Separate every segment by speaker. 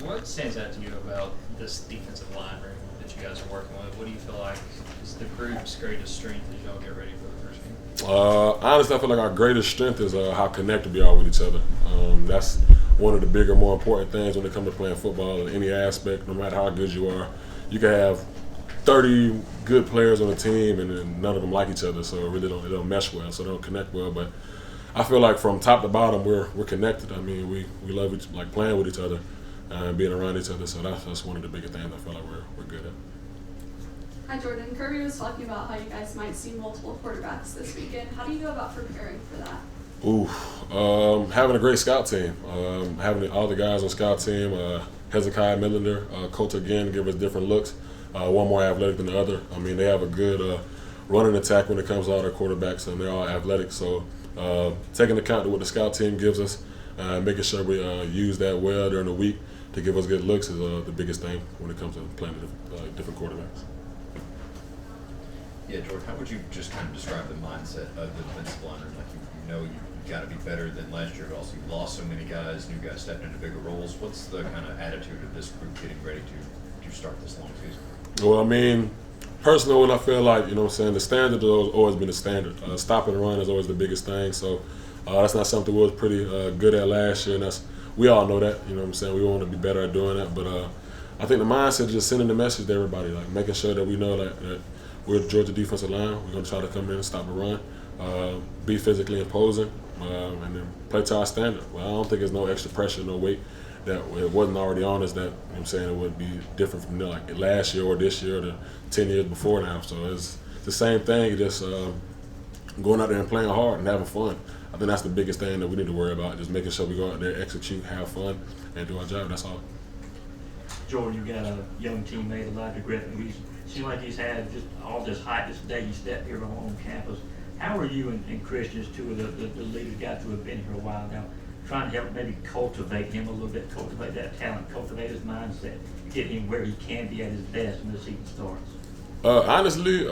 Speaker 1: What stands out to you about this defensive line room that you guys are working with? What do you feel like is the group's greatest strength as y'all get ready for the first game?
Speaker 2: Honestly, I feel like our greatest strength is how connected we are with each other. That's one of the bigger, more important things when it comes to playing football in any aspect. No matter how good you are, you can have 30 good players on a team, and then none of them like each other, so it don't mesh well, so they don't connect well. But I feel like from top to bottom, we're connected. I mean, we love playing with each other and being around each other. So that's one of the biggest things I feel like we're good at.
Speaker 3: Hi, Jordan. Kirby was talking about how you guys might see multiple quarterbacks this weekend. How do you go about preparing for that?
Speaker 2: Having a great scout team. Having all the guys on scout team, Hezekiah Millender, Coach again, give us different looks. One more athletic than the other. I mean, they have a good running attack when it comes to all their quarterbacks, and they're all athletic. So taking account of what the scout team gives us, making sure we use that well during the week to give us good looks is the biggest thing when it comes to playing different quarterbacks.
Speaker 4: Yeah, George, how would you just kind of describe the mindset of the defensive line? Like you know you've got to be better than last year, but also you lost so many guys, new guys stepping into bigger roles. What's the kind of attitude of this group getting ready to start this long season?
Speaker 2: Well, I mean, personally, I feel like, you know what I'm saying, the standard has always been the standard. Stop and run is always the biggest thing. So that's not something we was pretty good at last year, and we all know that. You know what I'm saying? We want to be better at doing that. But I think the mindset is just sending the message to everybody, like making sure that we know that we're the Georgia defensive line. We're going to try to come in and stop a run, be physically imposing, and then play to our standard. Well, I don't think there's no extra pressure, no weight that it wasn't already on us that, you know what I'm saying, it would be different from like last year or this year or the 10 years before now. So it's the same thing, just going out there and playing hard and having fun. I think that's the biggest thing that we need to worry about, just making sure we go out there, execute, have fun, and do our job. That's all.
Speaker 5: Jordan, you got a young teammate, Elijah Griffin. He seems like he's had just all this hype this day he stepped here on campus. How are you and Christian, as two of the leaders, guys who have been here a while now, trying to help maybe cultivate him a little bit, cultivate that talent, cultivate his mindset, get him where he can be at his best when the season starts?
Speaker 2: Honestly,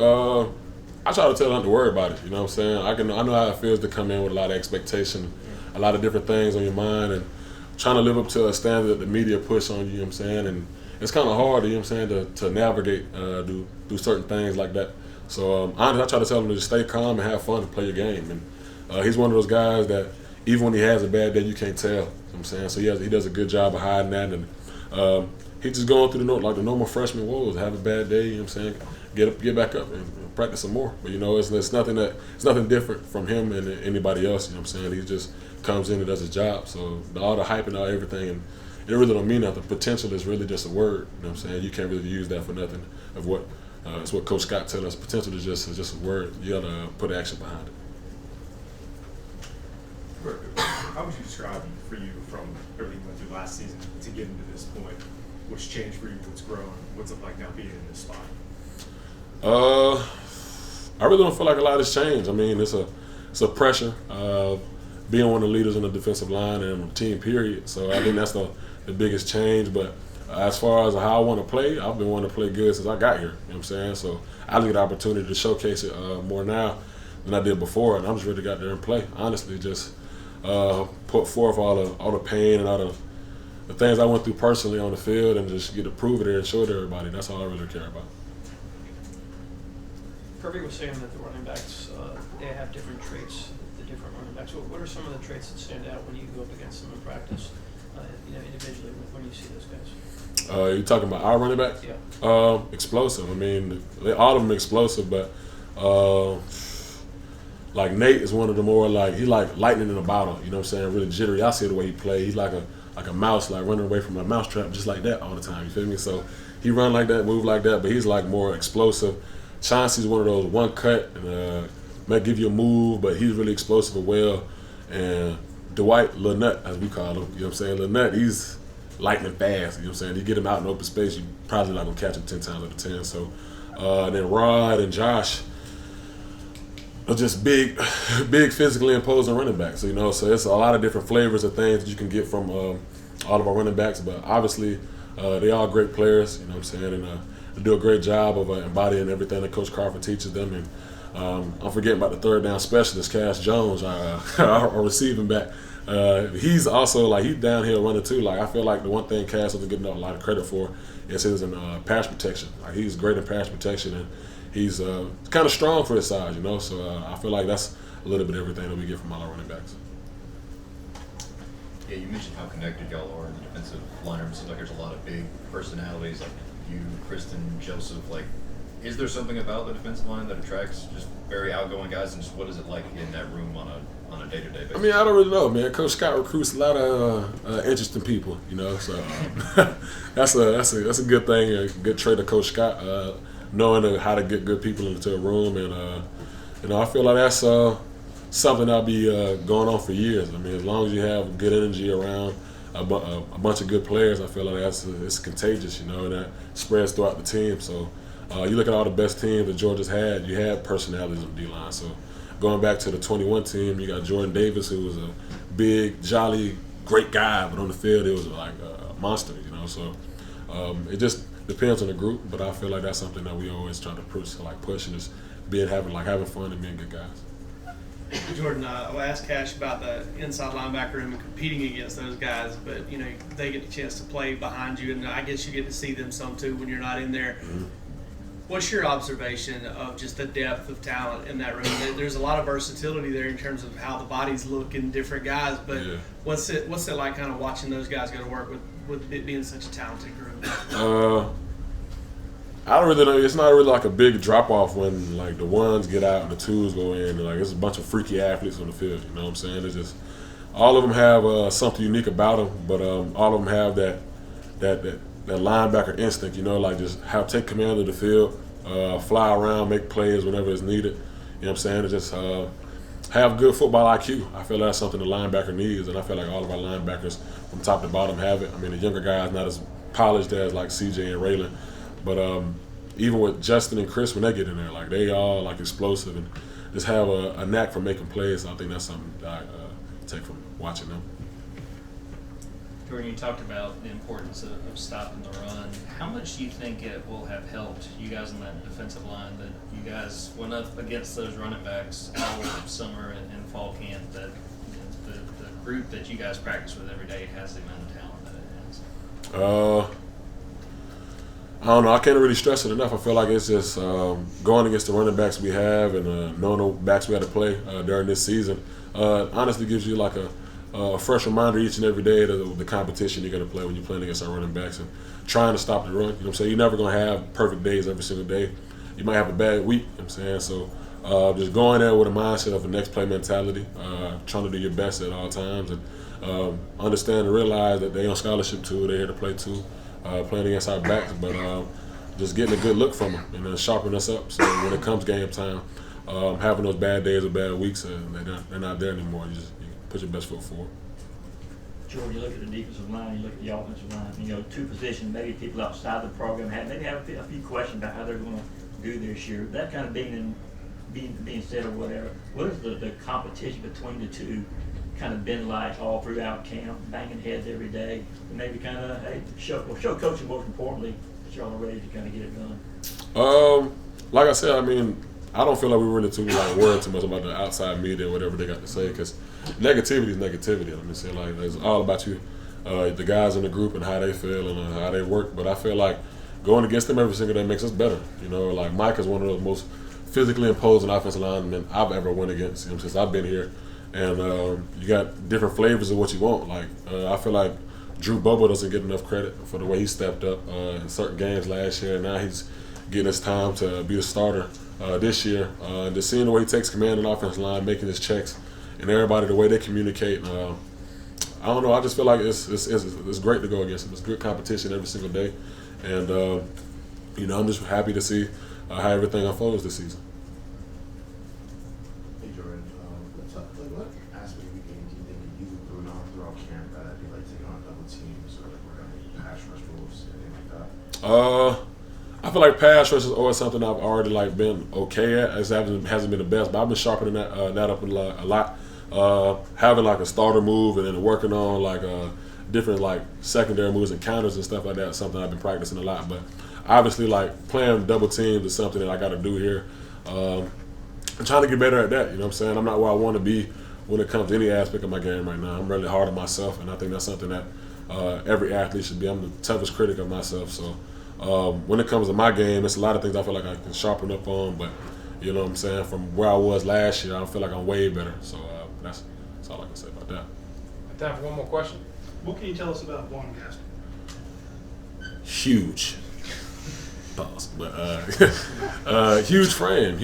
Speaker 2: I try to tell him not to worry about it. You know what I'm saying? I know how it feels to come in with a lot of expectation, a lot of different things on your mind, and trying to live up to a standard that the media push on you. You know what I'm saying? And it's kind of hard, you know what I'm saying, to navigate do certain things like that. So honestly, I try to tell him to just stay calm and have fun and play your game. And he's one of those guys that even when he has a bad day, you can't tell. You know what I'm saying? So he does a good job of hiding that. And he's just going through like the normal freshman woes. Have a bad day, you know what I'm saying? Get back up and practice some more. But, you know, it's nothing different from him and anybody else, you know what I'm saying? He just comes in and does his job. So all the hype and all everything, and it really don't mean nothing. Potential is really just a word, you know what I'm saying? You can't really use that for nothing. It's what Coach Scott tells us. Potential is just a word. You got to put action behind it.
Speaker 6: How would you describe for you from everything you went through last season to get into this point? What's changed for you? What's grown? What's it like now being in this spot?
Speaker 2: I really don't feel like a lot has changed. I mean, it's a pressure of being one of the leaders on the defensive line and the team, period. So I think that's the biggest change. But as far as how I want to play, I've been wanting to play good since I got here. You know what I'm saying? So I get the opportunity to showcase it more now than I did before, and I'm just ready to get out there and play. Honestly, just put forth all the pain and all the things I went through personally on the field, and just get to prove it there and show it to everybody. That's all I really care about.
Speaker 7: Kirby was saying that the running backs, they have different traits, the different running backs. What are some of the traits that stand out when you go up against them in practice, individually, when you see those guys?
Speaker 2: You talking about our running backs?
Speaker 7: Yeah.
Speaker 2: Explosive. I mean, all of them explosive, but like Nate is one of the more he's like lightning in a bottle. You know what I'm saying? Really jittery. I see the way he plays. He's like a mouse, like running away from a mouse trap, just like that all the time. You feel me? So he run like that, move like that, but he's like more explosive. Chauncey's one of those one cut and might give you a move, but he's really explosive as well. And Dwight, Lil Nut, as we call him, you know what I'm saying? Lil Nut, he's lightning fast. You know what I'm saying? You get him out in open space, you probably not gonna catch him 10 times out of 10. So then Rod and Josh are just big physically imposing running backs. So, you know, so it's a lot of different flavors of things that you can get from all of our running backs. But obviously, they are great players. You know what I'm saying? And they do a great job of embodying everything that Coach Crawford teaches them. And I'm forgetting about the third down specialist, Cass Jones, our receiving back. he's also like he's downhill runner too. Like I feel like the one thing Cass doesn't get a lot of credit for is his pass protection. Like he's great in pass protection, and he's kind of strong for his size, you know. So I feel like that's a little bit of everything that we get from all our running backs.
Speaker 4: Yeah, you mentioned how connected y'all are in the defensive lineup. It seems like there's a lot of big personalities, like you, Kristen, Joseph. Like, is there something about the defensive line that attracts just very outgoing guys? And just what is it like in that room on a day-to-day basis?
Speaker 2: I mean, I don't really know, man. Coach Scott recruits a lot of interesting people, you know. So that's a good thing, a good trait of Coach Scott, knowing how to get good people into a room, and you know, I feel like that's something that'll be going on for years. I mean, as long as you have good energy around a bunch of good players, I feel like it's contagious, you know, and that spreads throughout the team. So you look at all the best teams that Georgia's had, you had personalities on the D-line. So going back to the 21 team, you got Jordan Davis, who was a big, jolly, great guy, but on the field he was like a monster, you know. So it just depends on the group, but I feel like that's something that we always try to push and just having fun and being good guys.
Speaker 8: Jordan, I asked Cash about the inside linebacker room and competing against those guys, but you know they get the chance to play behind you, and I guess you get to see them some too when you're not in there. Mm-hmm. What's your observation of just the depth of talent in that room? There's a lot of versatility there in terms of how the bodies look in different guys, but yeah. What's it like kind of watching those guys go to work with it being such a talented group?
Speaker 2: I don't really know. It's not really like a big drop off when like the ones get out and the twos go in. And, like it's a bunch of freaky athletes on the field. You know what I'm saying? It's just all of them have something unique about them, but all of them have that linebacker instinct. You know, like just take command of the field, fly around, make plays whenever it's needed. You know what I'm saying? It's just have good football IQ. I feel that's something the linebacker needs, and I feel like all of our linebackers from top to bottom have it. I mean, the younger guys not as polished as like CJ and Raylan. But even with Justin and Chris, when they get in there, like they all like explosive and just have a knack for making plays. I think that's something that I take from watching them.
Speaker 1: Jordan, you talked about the importance of stopping the run. How much do you think it will have helped you guys in that defensive line that you guys went up against those running backs all of summer and fall camp, that you know, the group that you guys practice with every day has the amount of talent that it has?
Speaker 2: I don't know. I can't really stress it enough. I feel like it's just going against the running backs we have and knowing the backs we had to play during this season. Honestly, gives you like a fresh reminder each and every day of the competition you're going to play when you're playing against our running backs and trying to stop the run. You know what I'm saying? You're never going to have perfect days every single day. You might have a bad week. You know what I'm saying? So just going there with a mindset of a next play mentality, trying to do your best at all times, and understand and realize that they're on scholarship too. They're here to play too. Playing against our backs, but just getting a good look from them and then sharpening us up. So when it comes game time, having those bad days or bad weeks, they're not there anymore. You put your best foot forward.
Speaker 5: George, you look at the defensive line, you look at the offensive line. You know, two positions, maybe people outside the program have a few questions about how they're going to do this year. That kind of being said or whatever, what is the competition between the two kind of been like all throughout camp, banging heads every day, and maybe kind of show coaching most importantly that y'all are ready to kind of get it done?
Speaker 2: Like I said, I mean, I don't feel like we're really too worried too much about the outside media or whatever they got to say, because negativity is negativity. I mean, say like it's all about you, the guys in the group and how they feel and how they work. But I feel like going against them every single day makes us better. You know, like Mike is one of those most physically imposing offensive linemen I've ever went against since I've been here. And you got different flavors of what you want. Like I feel like Drew Bobo doesn't get enough credit for the way he stepped up in certain games last year. And now he's getting his time to be a starter this year. Just seeing the way he takes command of the offensive line, making his checks, and everybody the way they communicate. I don't know. I just feel like it's great to go against him. It's good competition every single day, and you know, I'm just happy to see how everything unfolds this season.
Speaker 9: What aspect of the game do you think you improved on throughout camp? Do you like taking on double teams or like pass rush moves, anything like that?
Speaker 2: I feel like pass rush is always something I've already like been okay at. It hasn't been the best, but I've been sharpening that up a lot. Having like a starter move and then working on like different like secondary moves and counters and stuff like that is something I've been practicing a lot. But obviously, like playing double teams is something that I got to do here. I'm trying to get better at that, you know what I'm saying? I'm not where I want to be when it comes to any aspect of my game right now. I'm really hard on myself, and I think that's something that every athlete should be. I'm the toughest critic of myself. So when it comes to my game, it's a lot of things I feel like I can sharpen up on. But you know what I'm saying? From where I was last year, I feel like I'm way better. So that's all I can say about that.
Speaker 10: Time for one more question.
Speaker 11: What can you tell us about Dawgcast?
Speaker 2: Huge. Pause. But huge frame,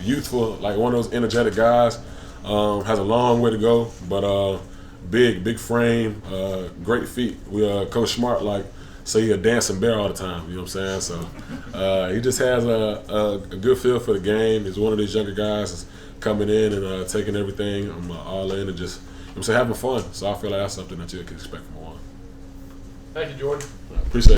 Speaker 2: youthful, like one of those energetic guys. Has a long way to go, but big frame, great feet. Coach Smart say he a dancing bear all the time. You know what I'm saying? So he just has a good feel for the game. He's one of these younger guys that's coming in and taking everything all in and just, you know what I'm saying, having fun. So I feel like that's something that you can expect from one.
Speaker 10: Thank you, Jordan.
Speaker 2: I appreciate it.